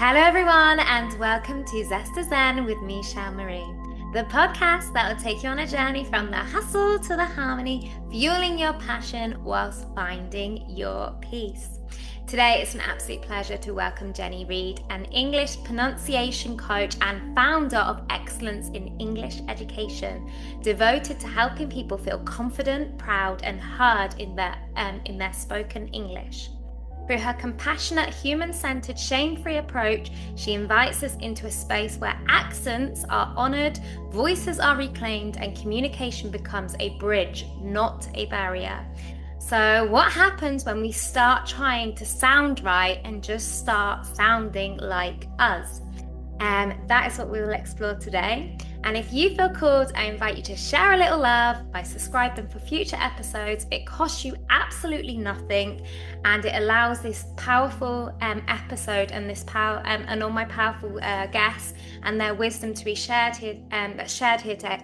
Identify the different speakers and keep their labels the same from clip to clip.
Speaker 1: Hello, everyone, and welcome to Zest with me, Shel Marie, the podcast that will take you on a journey from the hustle to the harmony, fueling your passion whilst finding your peace. Today, it's an absolute pleasure to welcome Jennie Reed, an English pronunciation coach and founder of Excellence in English Education, devoted to helping people feel confident, proud, and heard in their spoken English. Through her compassionate, human-centered, shame-free approach, she invites us into a space where accents are honored, voices are reclaimed, and communication becomes a bridge, not a barrier. So what happens when we start trying to sound right and just start sounding like us? That is what we will explore today. And if you feel called, I invite you to share a little love by subscribing for future episodes. It costs you absolutely nothing, and it allows this powerful episode and this and all my powerful guests and their wisdom to be shared here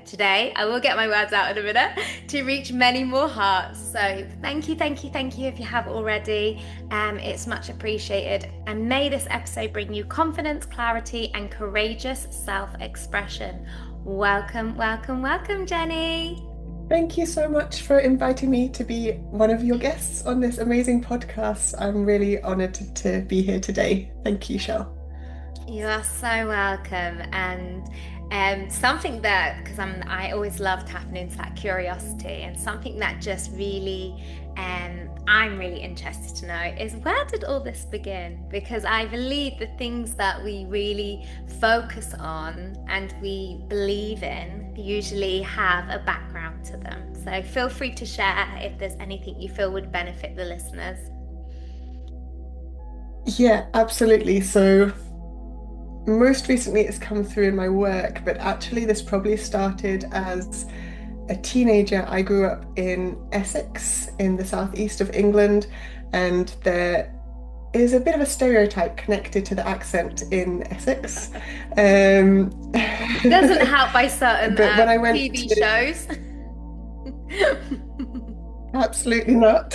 Speaker 1: today. I will get my words out in a minute to reach many more hearts. So thank you if you have already. It's much appreciated. And may this episode bring you confidence, clarity, and courageous self-expression. Welcome, Jennie.
Speaker 2: Thank you so much for inviting me to be one of your guests on this amazing podcast. I'm really honored to be here today. Thank you, Shel.
Speaker 1: You are so welcome. And something that, because I always love tapping into that curiosity, and something that just really I'm really interested to know is, where did all this begin? Because I believe the things that we really focus on and we believe in usually have a background to them. So feel free to share if there's anything you feel would benefit the listeners.
Speaker 2: Yeah, absolutely. So most recently it's come through in my work, but actually this probably started as a teenager. I grew up in Essex in the southeast of England, and there is a bit of a stereotype connected to the accent in Essex.
Speaker 1: Doesn't help by certain
Speaker 2: but when I went
Speaker 1: TV shows.
Speaker 2: Absolutely not.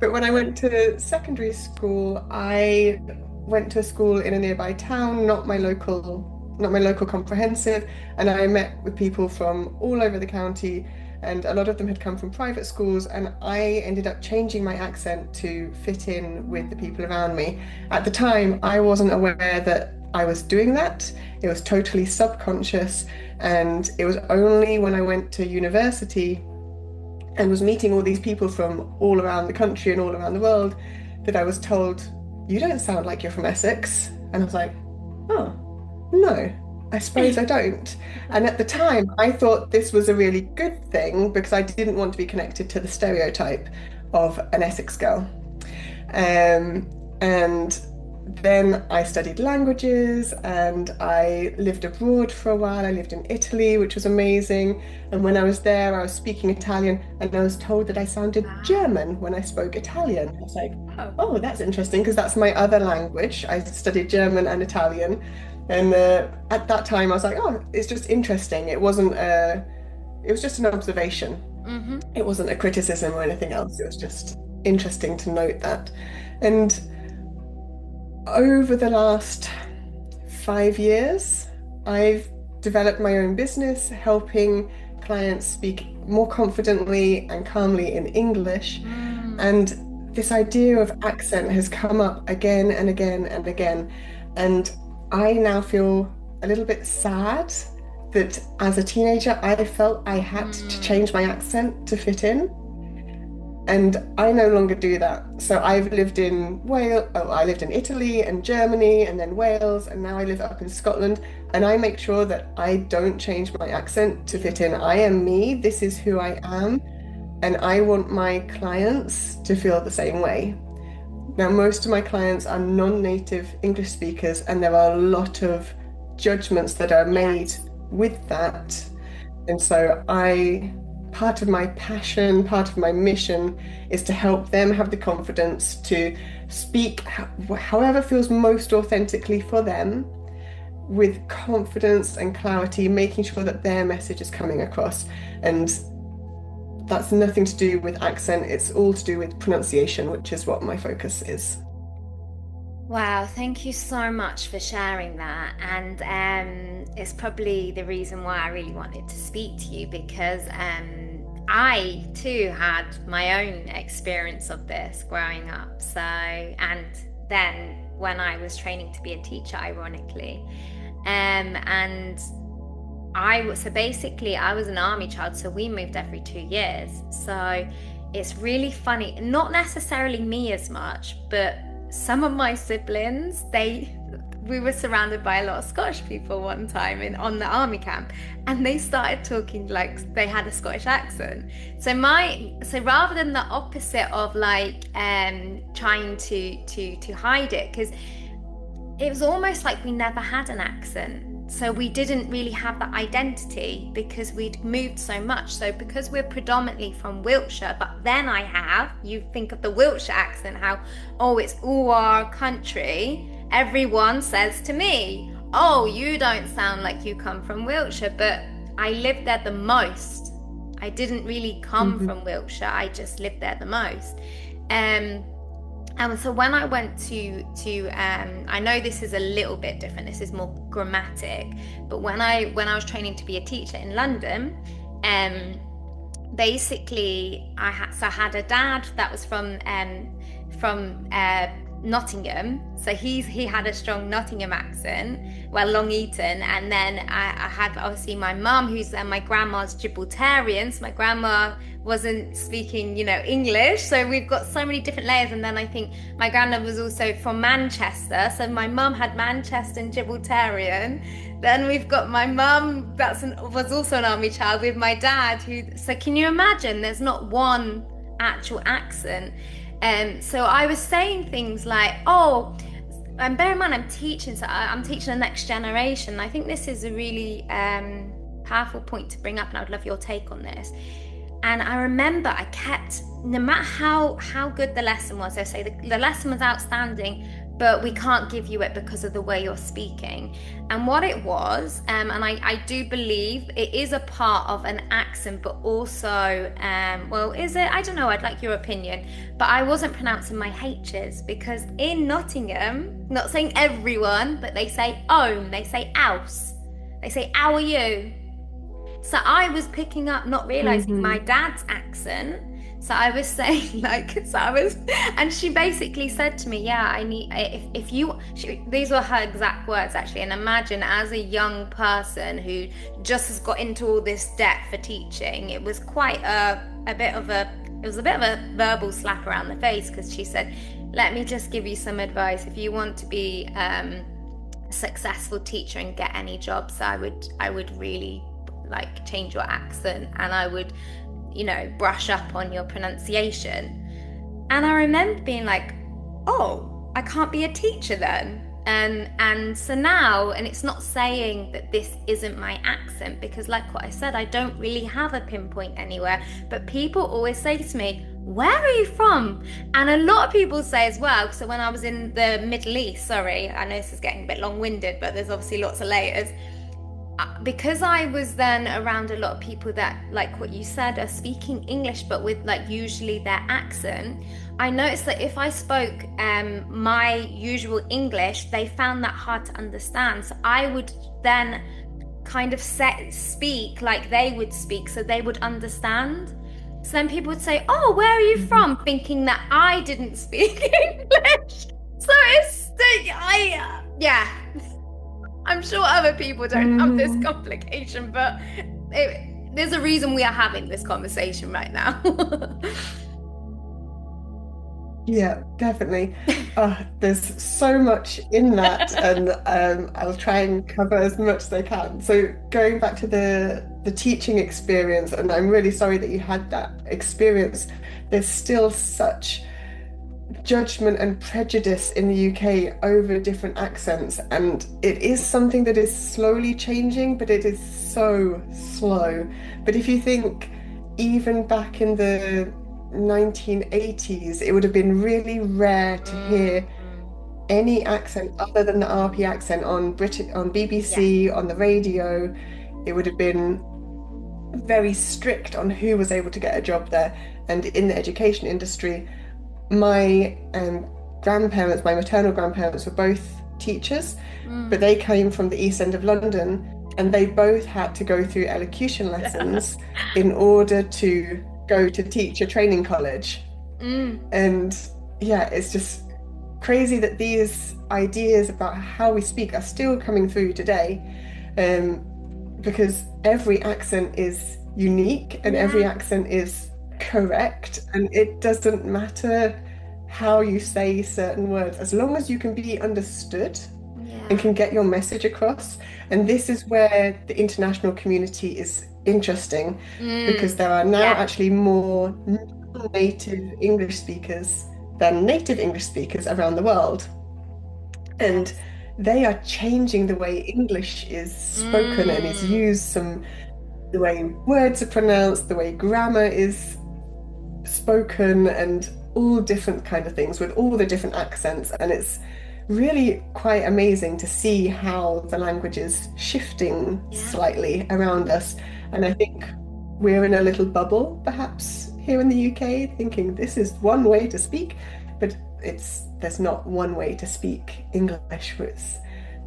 Speaker 2: But when I went to secondary school, I went to a school in a nearby town, not my local comprehensive, and I met with people from all over the county, and a lot of them had come from private schools, and I ended up changing my accent to fit in with the people around me. At the time, I wasn't aware that I was doing that. It was totally subconscious, and it was only when I went to university and was meeting all these people from all around the country and all around the world that I was told, "You don't sound like you're from Essex." And I was like, "Oh, no, I suppose I don't." And at the time, I thought this was a really good thing because I didn't want to be connected to the stereotype of an Essex girl. And then I studied languages and I lived abroad for a while. I lived in Italy, which was amazing. And when I was there, I was speaking Italian, and I was told that I sounded German when I spoke Italian. I was like, oh, that's interesting, because that's my other language. I studied German and Italian. And at that time, I was like, oh, it's just interesting. It was just an observation.
Speaker 1: Mm-hmm.
Speaker 2: It wasn't a criticism or anything else. It was just interesting to note that. And over the last 5 years, I've developed my own business, helping clients speak more confidently and calmly in English. And this idea of accent has come up again and again and again. And I now feel a little bit sad that as a teenager, I felt I had to change my accent to fit in. And I no longer do that. So I've lived in I lived in Italy and Germany and then Wales, and now I live up in Scotland. And I make sure that I don't change my accent to fit in. I am me, this is who I am. And I want my clients to feel the same way. Now, most of my clients are non-native English speakers, and there are a lot of judgments that are made with that. And so part of my passion, part of my mission is to help them have the confidence to speak however feels most authentically for them, with confidence and clarity, making sure that their message is coming across. And that's nothing to do with accent, it's all to do with pronunciation, which is what my focus is.
Speaker 1: Wow, thank you so much for sharing that. And it's probably the reason why I really wanted to speak to you because I too had my own experience of this growing up. So, and then when I was training to be a teacher, ironically, and so basically I was an army child, so we moved every 2 years. So it's really funny, not necessarily me as much, but some of my siblings, we were surrounded by a lot of Scottish people one time on the army camp, and they started talking like they had a Scottish accent. So rather than the opposite of like trying to hide it, because it was almost like we never had an accent. So we didn't really have that identity because we'd moved so much. So because we're predominantly from Wiltshire, but then you think of the Wiltshire accent, how, oh, it's all our country. Everyone says to me, oh, you don't sound like you come from Wiltshire, but I lived there the most. I didn't really come
Speaker 2: Hmm.
Speaker 1: from Wiltshire. I just lived there the most. Um, and so when I went I know this is a little bit different. This is more grammatic, but when I was training to be a teacher in London, um, basically I had a dad that was from Nottingham, so he had a strong Nottingham accent, well, Long Eaton, and then I had obviously my mum, who's my grandma's Gibraltarian, so my grandma wasn't speaking, English, so we've got so many different layers. And then I think my granddad was also from Manchester, so my mum had Manchester and Gibraltarian. Then we've got my mum was also an army child with my dad, so can you imagine? There's not one actual accent. So I was saying things like, oh, and bear in mind I'm teaching, so I'm teaching the next generation. I think this is a really powerful point to bring up, and I would love your take on this. And I remember I kept, no matter how good the lesson was, they say the lesson was outstanding, but we can't give you it because of the way you're speaking. And what it was, and I do believe it is a part of an accent, but also, well, is it? I don't know. I'd like your opinion. But I wasn't pronouncing my H's because in Nottingham, not saying everyone, but they say own, they say ouse, they say how are you? So I was picking up, not realizing my
Speaker 2: Hmm.
Speaker 1: dad's accent. So I was saying, like, and she basically said to me, yeah, I need, if you, these were her exact words actually. And imagine as a young person who just has got into all this debt for teaching, it was quite a bit of a, it was a bit of a verbal slap around the face because she said, let me just give you some advice. If you want to be a successful teacher and get any jobs, I would really like change your accent, and I would, brush up on your pronunciation. And I remember being like, oh, I can't be a teacher then. And so now, and it's not saying that this isn't my accent, because like what I said, I don't really have a pinpoint anywhere. But people always say to me, where are you from? And a lot of people say as well, so when I was in the Middle East, sorry, I know this is getting a bit long-winded, but there's obviously lots of layers. Because I was then around a lot of people that, like what you said, are speaking English, but with like usually their accent, I noticed that if I spoke my usual English, they found that hard to understand. So I would then kind of speak like they would speak, so they would understand. So then people would say, "Oh, where are you
Speaker 2: Hmm.
Speaker 1: from?" Thinking that I didn't speak English. So yeah. I'm sure other people don't have this
Speaker 2: Hmm.
Speaker 1: complication, but there's a reason we are having this conversation right now.
Speaker 2: Yeah, definitely. There's so much in that, and I'll try and cover as much as I can. So going back to the teaching experience, and I'm really sorry that you had that experience. There's still such judgment and prejudice in the UK over different accents, and it is something that is slowly changing, but it is so slow. But if you think even back in the 1980s, it would have been really rare to hear
Speaker 1: Mm,
Speaker 2: any accent other than the RP accent on on
Speaker 1: yeah.
Speaker 2: BBC, on the radio. It would have been very strict on who was able to get a job there. And in the education industry, my grandparents, my maternal grandparents, were both teachers, but
Speaker 1: Mm.
Speaker 2: they came from the East End of London, and they both had to go through elocution lessons in order to go to teacher training college.
Speaker 1: Mm.
Speaker 2: And yeah, it's just crazy that these ideas about how we speak are still coming through today, um, because every accent is unique and every
Speaker 1: Yeah.
Speaker 2: accent is correct, and it doesn't matter how you say certain words, as long as you can be understood and
Speaker 1: Yeah.
Speaker 2: can get your message across. And this is where the international community is interesting, because
Speaker 1: Mm.
Speaker 2: there are now
Speaker 1: Yeah.
Speaker 2: actually more native English speakers than native English speakers around the world. And
Speaker 1: Yes.
Speaker 2: they are changing the way English is spoken and is
Speaker 1: Mm.
Speaker 2: used, the way words are pronounced, the way grammar is spoken, and all different kind of things with all the different accents. And it's really quite amazing to see how the language is shifting
Speaker 1: Yeah.
Speaker 2: slightly around us. And I think we're in a little bubble, perhaps here in the UK, thinking this is one way to speak, but there's not one way to speak English. It's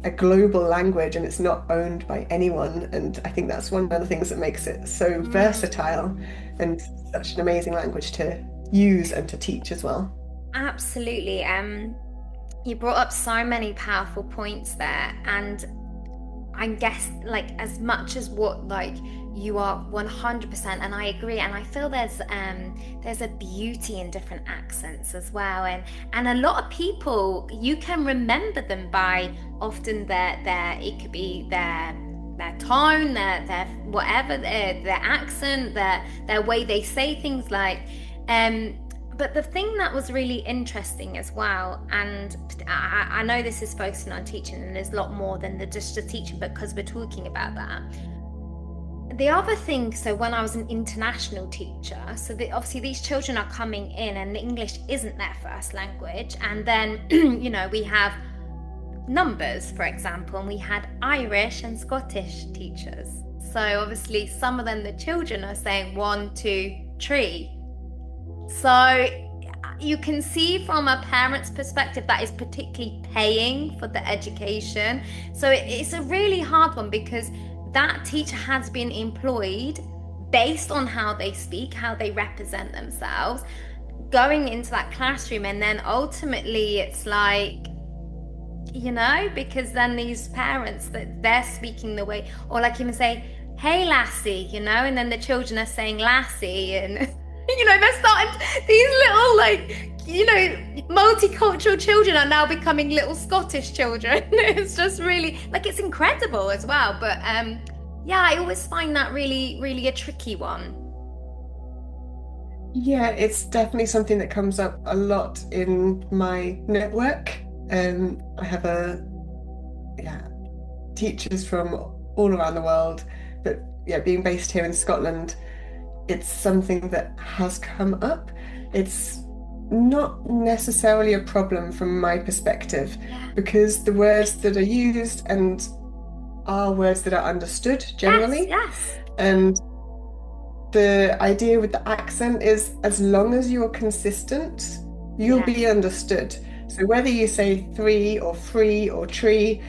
Speaker 2: a global language and it's not owned by anyone. And I think that's one of the things that makes it so
Speaker 1: Mm.
Speaker 2: versatile and such an amazing language to use and to teach as well.
Speaker 1: Absolutely. You brought up so many powerful points there, and I guess like as much as what like you are 100%, and I agree, and I feel there's a beauty in different accents as well, and a lot of people you can remember them by often their it could be their tone, their whatever, their accent, their way they say things, like um but the thing that was really interesting as well, and I know this is focusing on teaching, and there's a lot more than just the teaching, but because we're talking about that. The other thing, so when I was an international teacher, so obviously these children are coming in and English isn't their first language. And then, we have numbers, for example, and we had Irish and Scottish teachers. So obviously some of them, the children are saying 1, 2, 3. So you can see from a parent's perspective that is particularly paying for the education. So it's a really hard one, because that teacher has been employed based on how they speak, how they represent themselves, going into that classroom, and then ultimately it's like, because then these parents, that they're speaking the way, or like even say, hey lassie, and then the children are saying lassie, and they're starting, these little, like, multicultural children are now becoming little Scottish children. It's just really, like, it's incredible as well. But yeah, I always find that really, really a tricky one.
Speaker 2: Yeah, it's definitely something that comes up a lot in my network. I have yeah, teachers from all around the world, but yeah, being based here in Scotland, it's something that has come up. It's not necessarily a problem from my perspective,
Speaker 1: Yeah.
Speaker 2: because the words that are used and are words that are understood
Speaker 1: Yes,
Speaker 2: generally.
Speaker 1: yes.
Speaker 2: And the idea with the accent is, as long as you're consistent, you'll
Speaker 1: Yeah.
Speaker 2: be understood. So whether you say three or free or tree,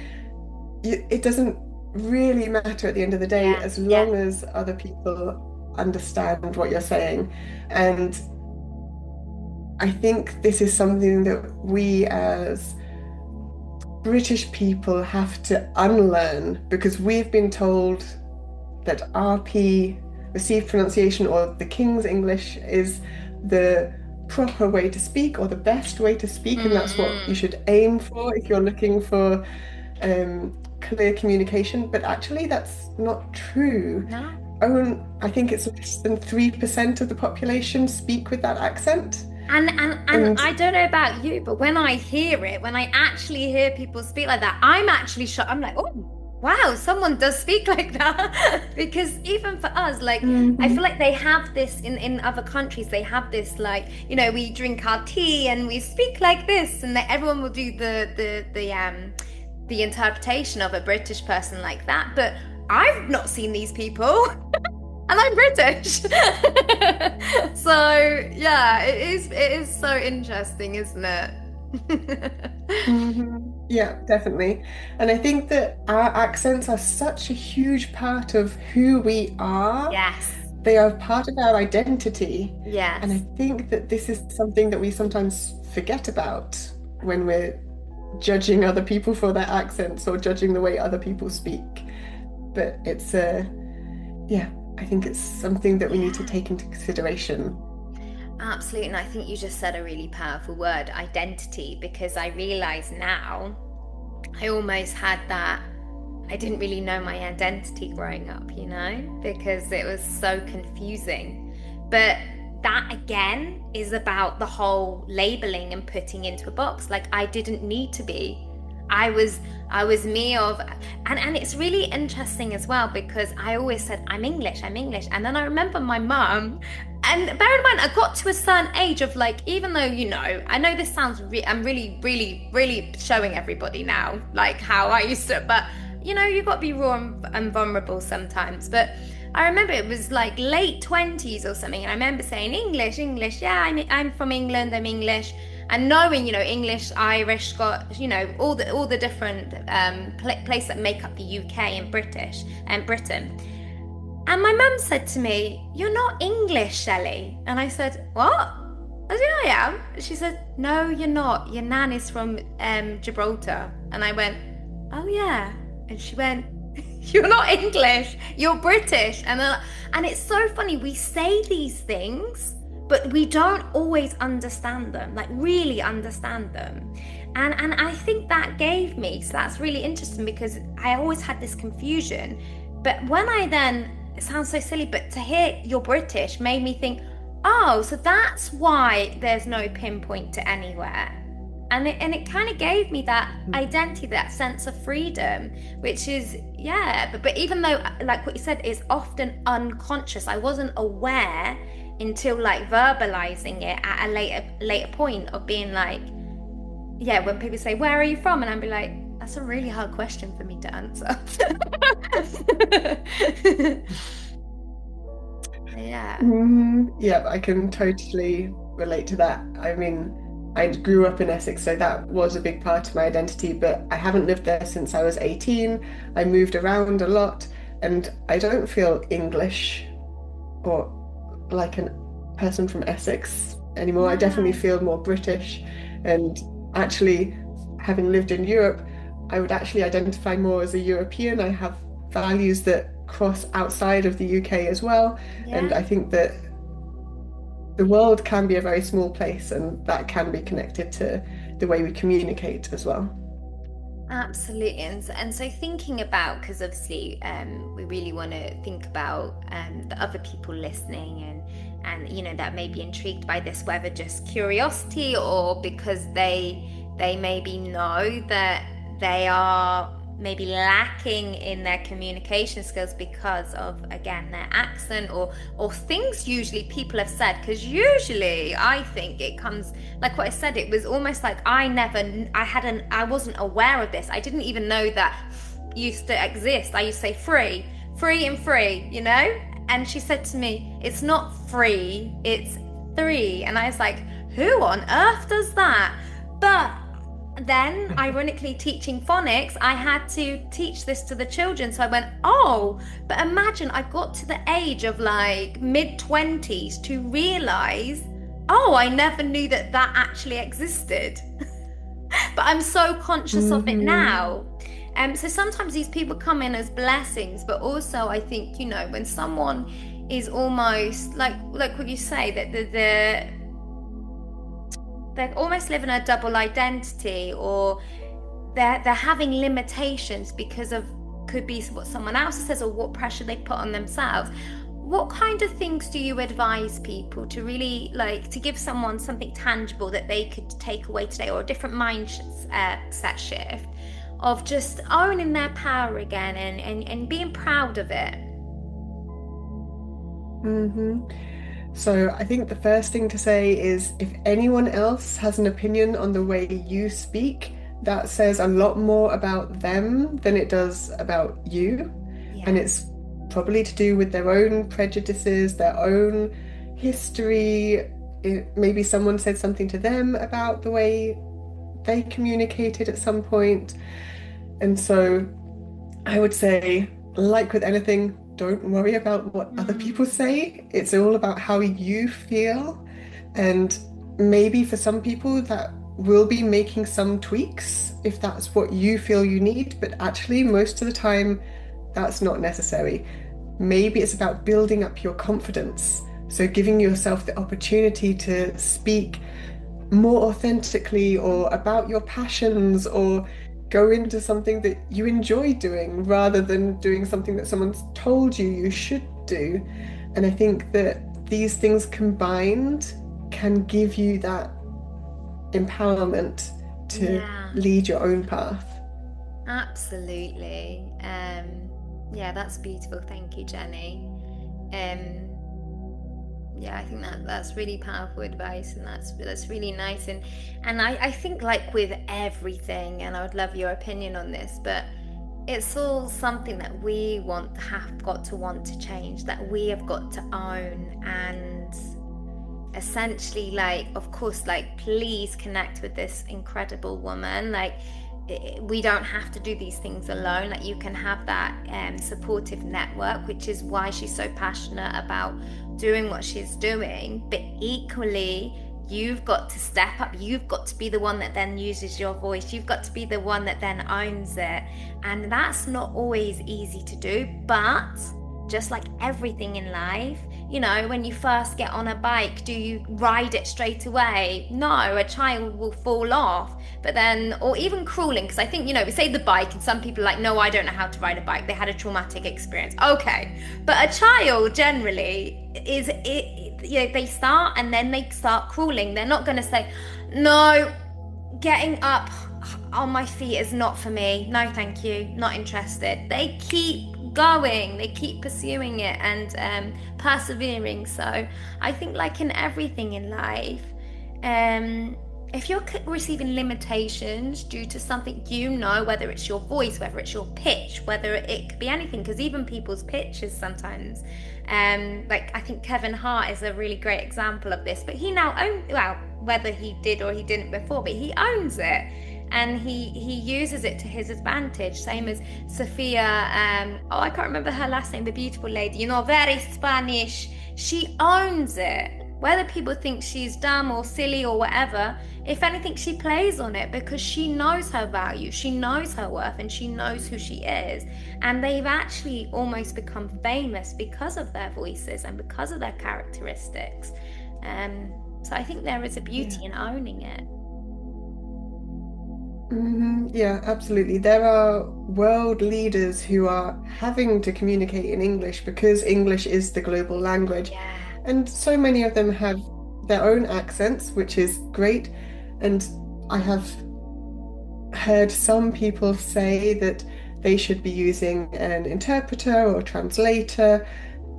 Speaker 2: it doesn't really matter at the end of the day,
Speaker 1: Yeah.
Speaker 2: as
Speaker 1: Yeah.
Speaker 2: long as other people understand what you're saying. And I think this is something that we as British people have to unlearn, because we've been told that RP, received pronunciation, or the King's English, is the proper way to speak or the best way to speak, and that's what you
Speaker 1: Mm-mm.
Speaker 2: should aim for if you're looking for clear communication. But actually, that's not true.
Speaker 1: No.
Speaker 2: I think it's less than 3% of the population speak with that accent.
Speaker 1: And
Speaker 2: And
Speaker 1: I don't know about you, but when I hear it, when I actually hear people speak like that, I'm actually shocked. I'm like, oh, wow, someone does speak like that. Because even for us, like, I feel
Speaker 2: Mhm.
Speaker 1: like they have this in other countries, they have this, like, we drink our tea and we speak like this, and that everyone will do the interpretation of a British person like that. But I've not seen these people. And I'm British. So yeah, it is so interesting, isn't it?
Speaker 2: Yeah, definitely. And I think that our accents are such a huge part of who we are.
Speaker 1: Yes.
Speaker 2: They are part of our identity. And I
Speaker 1: Yes.
Speaker 2: think that this is something that we sometimes forget about when we're judging other people for their accents or judging the way other people speak. But yeah, I think it's something that we need to
Speaker 1: Yeah.
Speaker 2: take into consideration.
Speaker 1: Absolutely. And I think you just said a really powerful word, identity, because I realize now I almost had that. I didn't really know my identity growing up, because it was so confusing. But that again is about the whole labeling and putting into a box. Like I didn't need to be. I was I was me of and it's really interesting as well because I always said I'm English, I'm English. And then I remember my mum, and bear in mind I got to a certain age of like, even though I know this sounds I'm really really really showing everybody now like how I used to, but you got to be raw and vulnerable sometimes. But I remember it was like late 20s or something, and I remember saying English, English. Yeah, I'm from England. I'm English, and knowing English, Irish, Scottish, all the different places that make up the UK and British and Britain. And my mum said to me, "You're not English, Shelley." And I said, "What?" I said, "I am." She said, "No, you're not. Your nan is from Gibraltar." And I went, "Oh yeah." And she went, "You're not English. You're British." And it's so funny. We say these things, but we don't always understand them, like really understand them. And I think that gave me, so that's really interesting because I always had this confusion. But when I then, it sounds so silly, but to hear you're British made me think, oh, so that's why there's no pinpoint to anywhere. And it kind of gave me that identity, that sense of freedom, which is, yeah. But even though, like what you said, is often unconscious, I wasn't aware until like verbalizing it at a later point of being like, yeah, when people say, "Where are you from?" And I'd be like, that's a really hard question for me to answer. Yeah.
Speaker 2: Yeah, I can totally relate to that. I mean, I grew up in Essex, so that was a big part of my identity, but I haven't lived there since I was 18. I moved around a lot, and I don't feel English or like a person from Essex anymore. I definitely
Speaker 1: No.
Speaker 2: feel more British. And actually, having lived in Europe, I would actually identify more as a European. I have values that cross outside of the UK as well. And
Speaker 1: Yeah.
Speaker 2: I think that the world can be a very small place, and that can be connected to the way we communicate as well.
Speaker 1: Absolutely. And so thinking about, because obviously we really want to think about the other people listening and that may be intrigued by this, whether just curiosity or because they maybe know that they are maybe lacking in their communication skills because of again their accent or things usually people have said, because usually I think it comes like what I said, it was almost like I wasn't aware of this. I didn't even know that used to exist. I used to say free and free, and she said to me, "It's not free, it's three." And I was like, who on earth does that? But then, ironically, teaching phonics, I had to teach this to the children. So I went, oh, but imagine I got to the age of like mid-20s to realize, oh, I never knew that that actually existed. But I'm so conscious of it
Speaker 2: Hmm.
Speaker 1: now. So sometimes these people come in as blessings, but also I think, when someone is almost like what you say, that they're almost living a double identity, or they're having limitations because of, could be what someone else says or what pressure they put on themselves. What kind of things do you advise people to really like to give someone something tangible that they could take away today, or a different mindset shift of just owning their power again and being proud of it?
Speaker 2: hmm So I think the first thing to say is if anyone else has an opinion on the way you speak, that says a lot more about them than it does about you. And
Speaker 1: Yeah.
Speaker 2: it's probably to do with their own prejudices, their own history. Maybe someone said something to them about the way they communicated at some point. And so I would say, like with anything, don't worry about what other people
Speaker 1: Mm,
Speaker 2: say. It's all about how you feel. And maybe for some people, that will be making some tweaks if that's what you feel you need. But actually, most of the time, that's not necessary. Maybe it's about building up your confidence. So giving yourself the opportunity to speak more authentically or about your passions or go into something that you enjoy doing rather than doing something that someone's told you should do. And I think that these things combined can give you that empowerment to
Speaker 1: yeah,
Speaker 2: lead your own path.
Speaker 1: absolutely. Yeah, that's beautiful. Thank you, Jenny. Um, yeah, I think that that's really powerful advice, and that's really nice. And I think like with everything, and I would love your opinion on this, but it's all something that we have got to want to change, that we have got to own, and essentially, like, of course, like, please connect with this incredible woman. Like, we don't have to do these things alone. Like, you can have that supportive network, which is why she's so passionate about doing what she's doing. But equally, you've got to step up. You've got to be the one that then uses your voice. You've got to be the one that then owns it. And that's not always easy to do, but just like everything in life, you know, when you first get on a bike, do you ride it straight away? No, a child will fall off. But then, or even crawling, because I think, you know, we say the bike, and some people are like, no, I don't know how to ride a bike. They had a traumatic experience. Okay. But a child generally you know, they start and then they start crawling. They're not going to say, no, getting up on my feet is not for me. No, thank you. Not interested. They keep going, they keep pursuing it and persevering. So I think, like in everything in life, if you're receiving limitations due to something, you know, whether it's your voice, whether it's your pitch, whether it could be anything, because even people's pitches sometimes, like I think Kevin Hart is a really great example of this, but he now owns, well, whether he did or he didn't before, but he owns it and he uses it to his advantage. Same as Sophia, oh, I can't remember her last name, the beautiful lady, you know, very Spanish. She owns it. Whether people think she's dumb or silly or whatever, if anything, she plays on it because she knows her value, she knows her worth, and she knows who she is. And they've actually almost become famous because of their voices and because of their characteristics. So I think there is a
Speaker 2: Yeah.
Speaker 1: beauty in owning it.
Speaker 2: Yeah, absolutely. There are world leaders who are having to communicate in English because English is the global language.
Speaker 1: Yeah.
Speaker 2: And so many of them have their own accents, which is great. And I have heard some people say that they should be using an interpreter or translator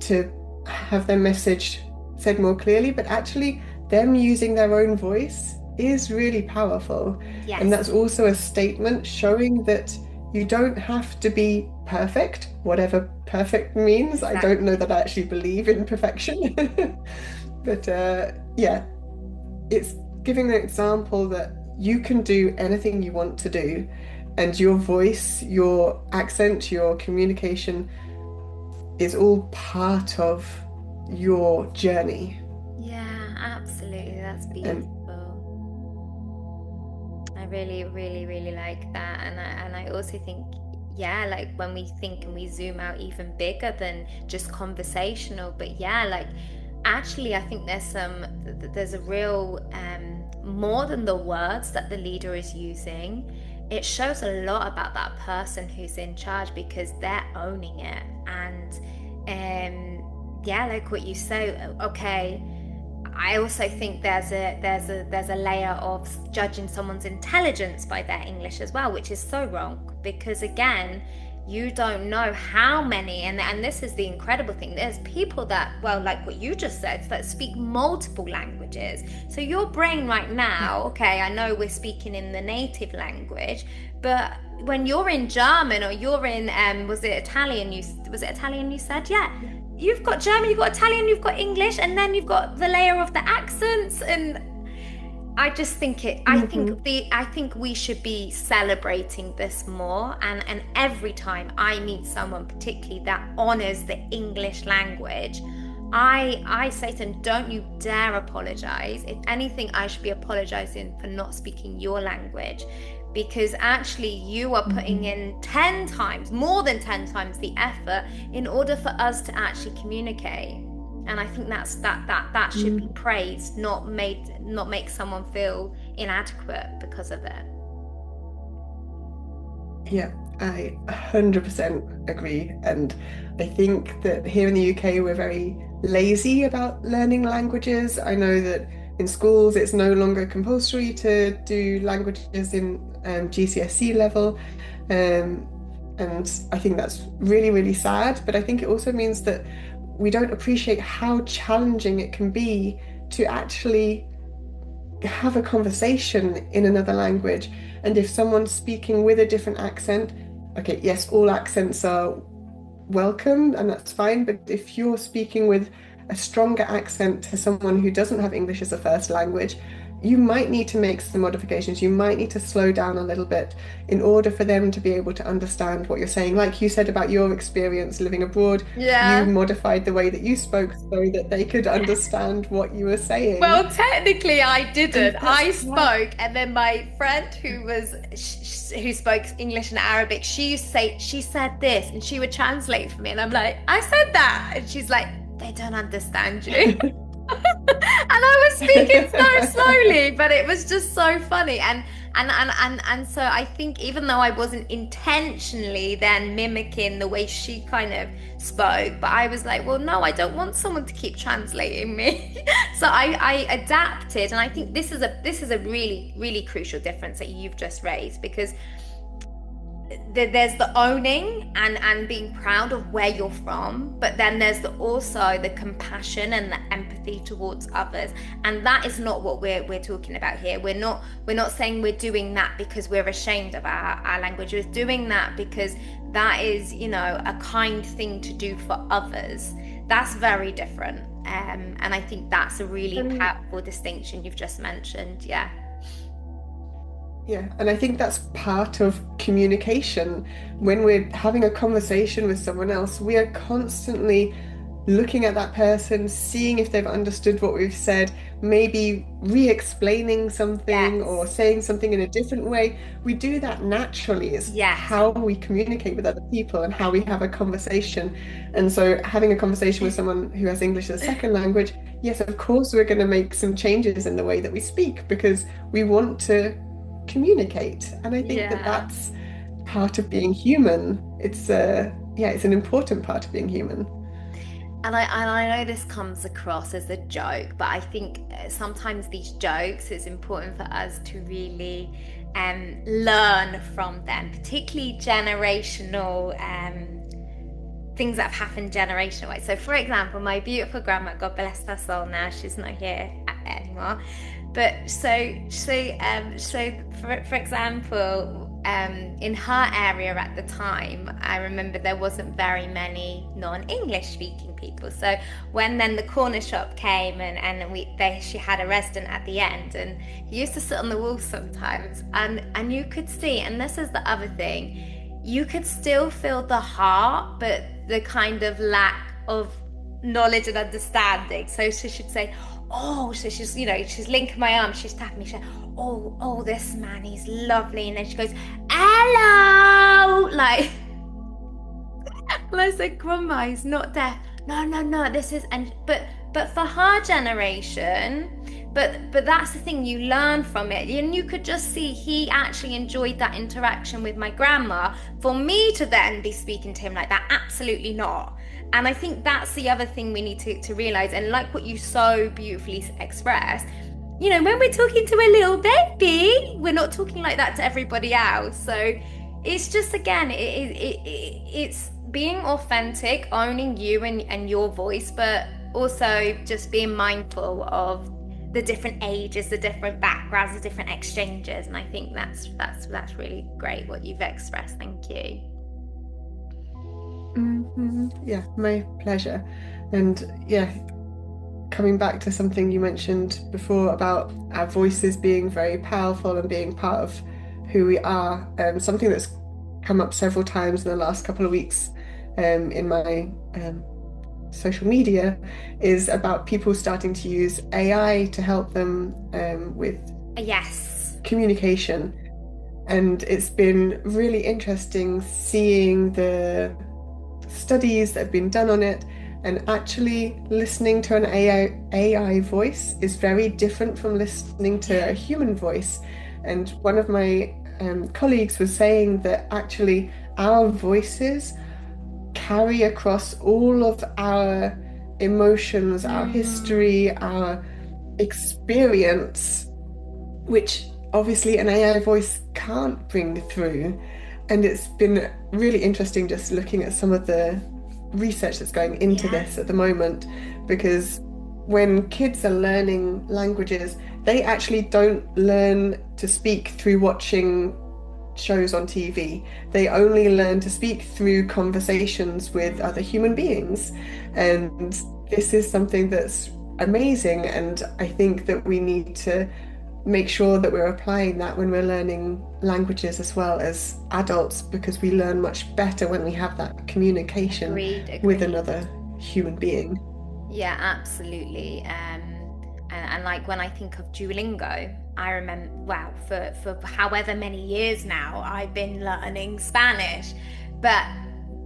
Speaker 2: to have their message said more clearly, but actually, them using their own voice is really powerful. And
Speaker 1: Yes,
Speaker 2: that's also a statement showing that you don't have to be perfect, whatever perfect means. I don't know
Speaker 1: exactly.
Speaker 2: that I actually believe in perfection. But yeah, it's giving an example that you can do anything you want to do, and your voice, your accent, your communication is all part of your journey.
Speaker 1: Yeah, absolutely. That's
Speaker 2: And
Speaker 1: beautiful. I really, really, really like that. And I also think, yeah, like when we think and we zoom out even bigger than just conversational, but yeah, like actually I think there's a real more than the words that the leader is using. It shows a lot about that person who's in charge because they're owning it. And yeah, like what you say, okay, I also think there's a layer of judging someone's intelligence by their English as well, which is so wrong because again, you don't know how many, and this is the incredible thing. There's people that, well, like what you just said, that speak multiple languages. So your brain right
Speaker 2: yeah,
Speaker 1: now, okay, I know we're speaking in the native language, but when you're in German or you're in was it Italian? Was it Italian? You said, yeah,
Speaker 2: yeah,
Speaker 1: you've got German, you've got Italian, you've got English, and then you've got the layer of the accents. And I just think
Speaker 2: Hmm.
Speaker 1: I think we should be celebrating this more, and every time I meet someone particularly that honors the English language, I say to them, don't you dare apologize. If anything, I should be apologizing for not speaking your language, because actually you are putting
Speaker 2: Hmm.
Speaker 1: in 10 times, more than 10 times the effort in order for us to actually communicate. And I think that should be
Speaker 2: Mm.
Speaker 1: praised, not make someone feel inadequate because of it.
Speaker 2: Yeah, I 100% agree. And I think that here in the UK, we're very lazy about learning languages. I know that in schools, it's no longer compulsory to do languages in GCSE level. Um, and I think that's really, really sad. But I think it also means that we don't appreciate how challenging it can be to actually have a conversation in another language. And if someone's speaking with a different accent, okay, yes, all accents are welcome and that's fine. But if you're speaking with a stronger accent to someone who doesn't have English as a first language, you might need to make some modifications. You might need to slow down a little bit in order for them to be able to understand what you're saying. Like you said about your experience living abroad, you
Speaker 1: Yeah.
Speaker 2: modified the way that you spoke so that they could understand what you were saying.
Speaker 1: Well, technically, I didn't.
Speaker 2: And that's
Speaker 1: I
Speaker 2: quite.
Speaker 1: spoke, and then my friend who spoke English and Arabic, she used to say she said this, and she would translate for me, and I'm like, I said that, and she's like, they don't understand you. And I was speaking so slowly, but it was just so funny. And so I think even though I wasn't intentionally then mimicking the way she kind of spoke, but I was like, well, no, I don't want someone to keep translating me. So I adapted, and I think this is a really, really crucial difference that you've just raised, because there's the owning and being proud of where you're from, but then there's also the compassion and the empathy towards others, and that is not what we're talking about here. We're not saying we're doing that because we're ashamed of our language. We're doing that because that is, a kind thing to do for others. That's very different, and I think that's a really
Speaker 2: And
Speaker 1: powerful distinction you've just mentioned. Yeah.
Speaker 2: yeah, and I think that's part of communication. When we're having a conversation with someone else, we are constantly looking at that person, seeing if they've understood what we've said, maybe re-explaining something or
Speaker 1: Yes.
Speaker 2: saying something in a different way. We do that naturally. It's
Speaker 1: Yes.
Speaker 2: how we communicate with other people and how we have a conversation. And so, having a conversation with someone who has English as a second language, yes, of course, we're going to make some changes in the way that we speak because we want to communicate. And I think that
Speaker 1: Yeah.
Speaker 2: that's part of being human. Yeah, it's an important part of being human.
Speaker 1: And I know this comes across as a joke, but I think sometimes these jokes, it's important for us to really learn from them, particularly generational things that have happened generational wise. So, for example, my beautiful grandma, God bless her soul now, she's not here anymore. But so for example, in her area at the time, I remember there wasn't very many non-English speaking people. So when then the corner shop came and she had a resident at the end, and he used to sit on the wall sometimes, and you could see, and this is the other thing, you could still feel the heart, but the kind of lack of knowledge and understanding. So she should say, oh, so she's linking my arm, she's tapping me, she's like, oh, this man, he's lovely. And then she goes, hello, like, and I said, Grandma, he's not deaf. No, no, no, this is, and but for her generation, but that's the thing, you learn from it. And you could just see he actually enjoyed that interaction with my grandma. For me to then be speaking to him like that, absolutely not. And I think that's the other thing we need to realize. And like what you so beautifully expressed, when we're talking to a little baby, we're not talking like that to everybody else. So it's just, again, it's being authentic, owning you and your voice, but also just being mindful of the different ages, the different backgrounds, the different exchanges. And I think that's really great what you've expressed. Thank you.
Speaker 2: Yeah, my pleasure. And yeah, coming back to something you mentioned before about our voices being very powerful and being part of who we are, something that's come up several times in the last couple of weeks in my social media is about people starting to use AI to help them with
Speaker 1: Yes.
Speaker 2: communication. And it's been really interesting seeing the studies that have been done on it. And actually, listening to an AI voice is very different from listening to a human voice. And one of my colleagues was saying that actually our voices carry across all of our emotions, our history, our experience, which obviously an AI voice can't bring through. And it's been really interesting just looking at some of the research that's going into this at the moment, because when kids are learning languages, they actually don't learn to speak through watching shows on TV. They only learn to speak through conversations with other human beings. And this is something that's amazing. And I think that we need to make sure that we're applying that when we're learning languages as well as adults, because we learn much better when we have that communication with another human being.
Speaker 1: Yeah, absolutely. And like when I think of Duolingo, I remember, wow, for however many years now, I've been learning Spanish. But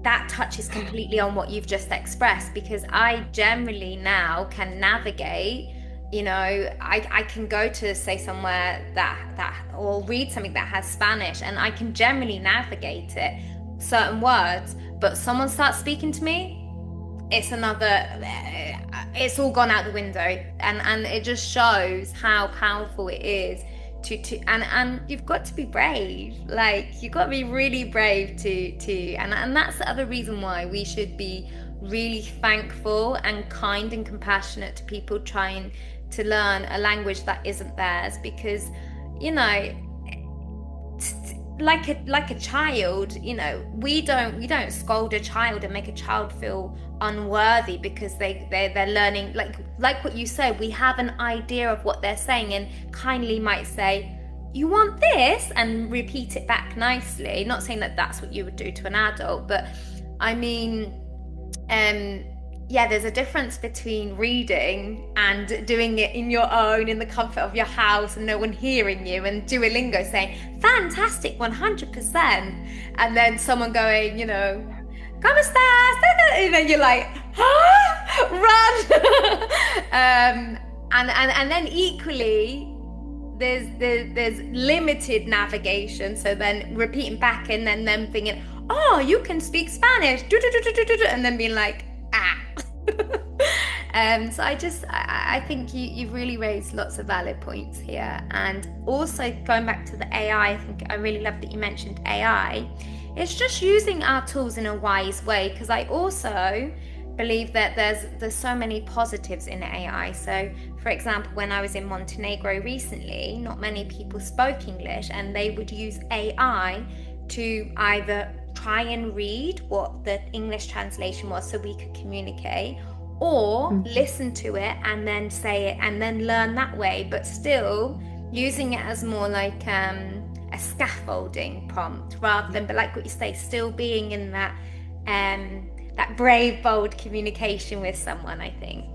Speaker 1: that touches completely on what you've just expressed, because I generally now can navigate, I can go to, say, somewhere that or read something that has Spanish, and I can generally navigate it, certain words, but someone starts speaking to me, it's all gone out the window, and it just shows how powerful it is and you've got to be brave. Like, you've got to be really brave and that's the other reason why we should be really thankful and kind and compassionate to people trying to learn a language that isn't theirs, because like a child, we don't scold a child and make a child feel unworthy because they're learning, like what you said. We have an idea of what they're saying and kindly might say, "You want this?" and repeat it back nicely. Not saying that that's what you would do to an adult, but I mean, yeah, there's a difference between reading and doing it in your own, in the comfort of your house and no one hearing you, and Duolingo saying, "Fantastic, 100%." And then someone going, "¿Cómo estás?" And you're like, "Huh? Run!" And then equally, there's limited navigation. So then repeating back and then them thinking, "Oh, you can speak Spanish," and then being like, "Ah." So I think you've really raised lots of valid points here. And also going back to the AI, I think I really love that you mentioned AI. It's just using our tools in a wise way, because I also believe that there's so many positives in AI. So, for example, when I was in Montenegro recently, not many people spoke English, and they would use AI to either try and read what the English translation was so we could communicate, or listen to it and then say it and then learn that way, but still using it as more like a scaffolding prompt, rather than, but like what you say, still being in that brave, bold communication with someone, I think.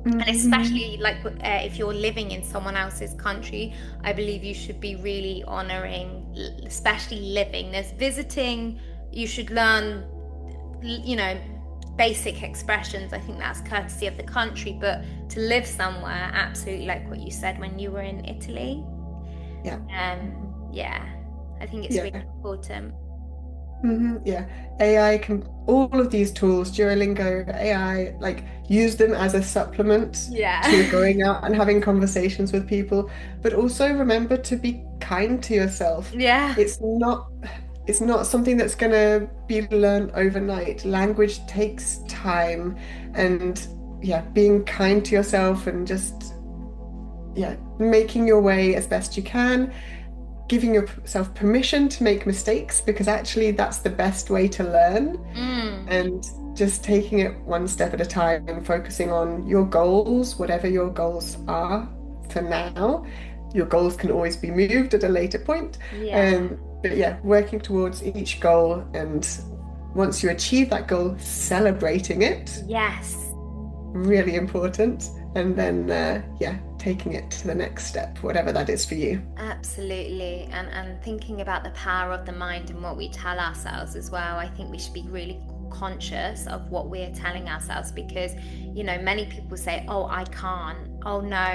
Speaker 1: And especially like if you're living in someone else's country, I believe you should be really honoring, especially living. There's visiting, you should learn, basic expressions. I think that's courtesy of the country. But to live somewhere, absolutely, like what you said when you were in Italy.
Speaker 2: Yeah.
Speaker 1: Yeah, I think it's really important.
Speaker 2: Yeah, AI can, all of these tools, Duolingo, AI, like, use them as a supplement to going out and having conversations with people, but also remember to be kind to yourself.
Speaker 1: Yeah.
Speaker 2: It's not something that's going to be learned overnight. Language takes time, and being kind to yourself and just making your way as best you can, giving yourself permission to make mistakes, because actually that's the best way to learn. and just taking it one step at a time and focusing on your goals, whatever your goals are for now. Your goals can always be moved at a later point.
Speaker 1: Yeah.
Speaker 2: But yeah, working towards each goal, and once you achieve that goal, celebrating it,
Speaker 1: Yes.
Speaker 2: really important. And then, yeah, taking it to the next step, whatever that is for you.
Speaker 1: Absolutely. And thinking about the power of the mind and what we tell ourselves as well. I think we should be really conscious of what we're telling ourselves, because, you know, many people say, oh, I can't. Oh no,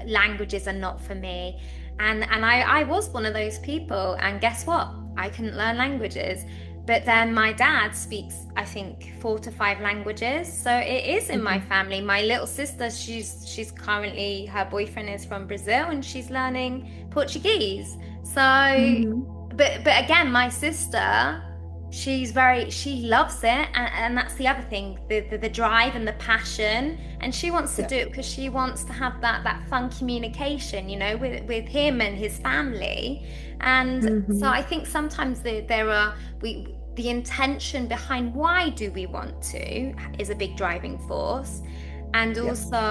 Speaker 1: languages are not for me. And I was one of those people. And guess what? I couldn't learn languages. But then my dad speaks, I think, 4 to 5 languages. So it is in my
Speaker 2: Mhm.
Speaker 1: family. My little sister, she's currently, her boyfriend is from Brazil and she's learning Portuguese. So,
Speaker 2: Mhm.
Speaker 1: but again, my sister, she loves it, and that's the other thing, the drive and the passion, and she wants to
Speaker 2: Yeah.
Speaker 1: do it because she wants to have that fun communication, you know, with him and his family. And so
Speaker 2: Hmm.
Speaker 1: I think sometimes there are we the intention behind why do we want to is a big driving force. And
Speaker 2: Yeah.
Speaker 1: also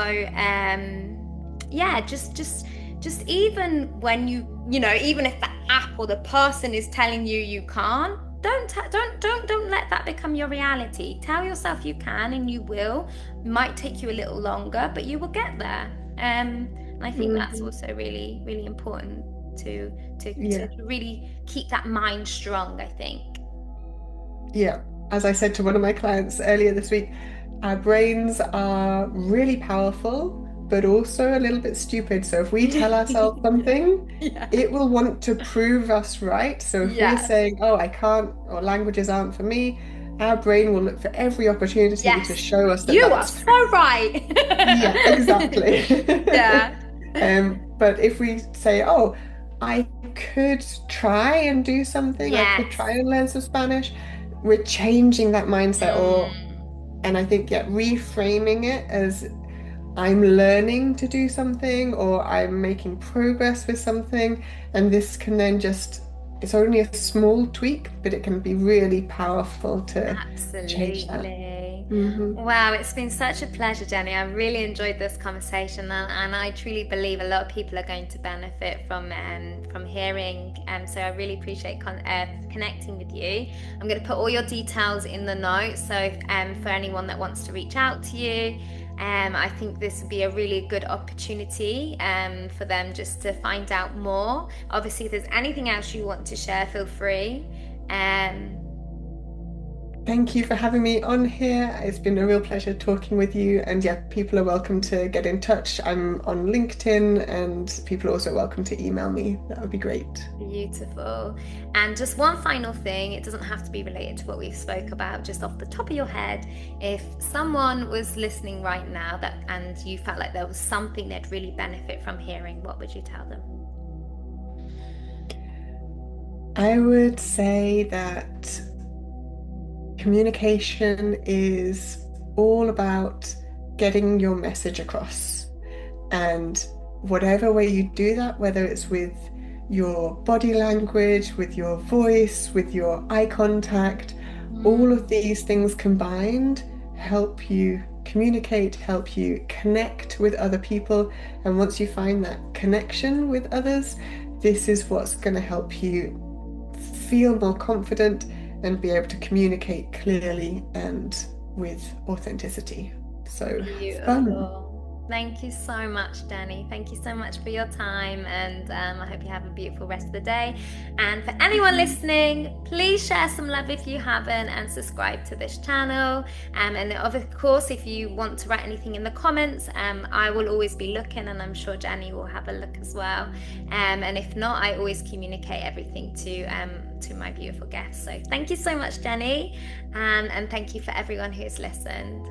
Speaker 1: yeah, just even when you know, even if the app or the person is telling you you can't, don't let that become your reality. Tell yourself you can, and you will. It might take you a little longer, but you will get there. And I think that's
Speaker 2: Hmm.
Speaker 1: also really really important to to
Speaker 2: Yeah.
Speaker 1: really keep that mind strong, I think.
Speaker 2: Yeah. As I said to one of my clients earlier this week, our brains are really powerful, but also a little bit stupid. So if we tell ourselves something,
Speaker 1: Yeah.
Speaker 2: it will want to prove us right. So if we're
Speaker 1: Yes.
Speaker 2: saying, oh, I can't, or languages aren't for me, our brain will look for every opportunity to
Speaker 1: Yes.
Speaker 2: show us that
Speaker 1: You are
Speaker 2: that's
Speaker 1: so
Speaker 2: true.
Speaker 1: right.
Speaker 2: Yeah, exactly.
Speaker 1: Yeah.
Speaker 2: But if we say, oh, I could try and do something, I could try
Speaker 1: Yes.
Speaker 2: and learn some Spanish, we're changing that mindset.
Speaker 1: Mm.
Speaker 2: And I think, yeah, reframing it as I'm learning to do something or I'm making progress with something. And this can then just, it's only a small tweak, but it can be really powerful to change that.
Speaker 1: Absolutely.
Speaker 2: Hmm.
Speaker 1: Wow, it's been such a pleasure, Jenny. I really enjoyed this conversation, and I truly believe a lot of people are going to benefit from hearing. So I really appreciate connecting with you. I'm going to put all your details in the notes, so for anyone that wants to reach out to you, I think this would be a really good opportunity for them just to find out more. Obviously, if there's anything else you want to share, feel free. Um,
Speaker 2: Thank you for having me on here. It's been a real pleasure talking with you. And yeah, people are welcome to get in touch. I'm on LinkedIn and people are also welcome to email me. That would be great.
Speaker 1: Beautiful. And just one final thing, it doesn't have to be related to what we've spoke about, just off the top of your head. If someone was listening right now that and you felt like there was something they'd really benefit from hearing, what would you tell them?
Speaker 2: I would say that communication is all about getting your message across. And whatever way you do that, whether it's with your body language, with your voice, with your eye contact, all of
Speaker 1: Mm.
Speaker 2: these things combined help you communicate, help you connect with other people. And once you find that connection with others, this is what's going to help you feel more confident and be able to communicate clearly and with authenticity. So have fun.
Speaker 1: Beautiful. Thank you so much, Jenny. Thank you so much for your time, and I hope you have a beautiful rest of the day. And for anyone listening, please share some love if you haven't, and subscribe to this channel. And of course, if you want to write anything in the comments, I will always be looking, and I'm sure Jenny will have a look as well. And if not, I always communicate everything to my beautiful guests. So thank you so much, Jenny, and thank you for everyone who's listened.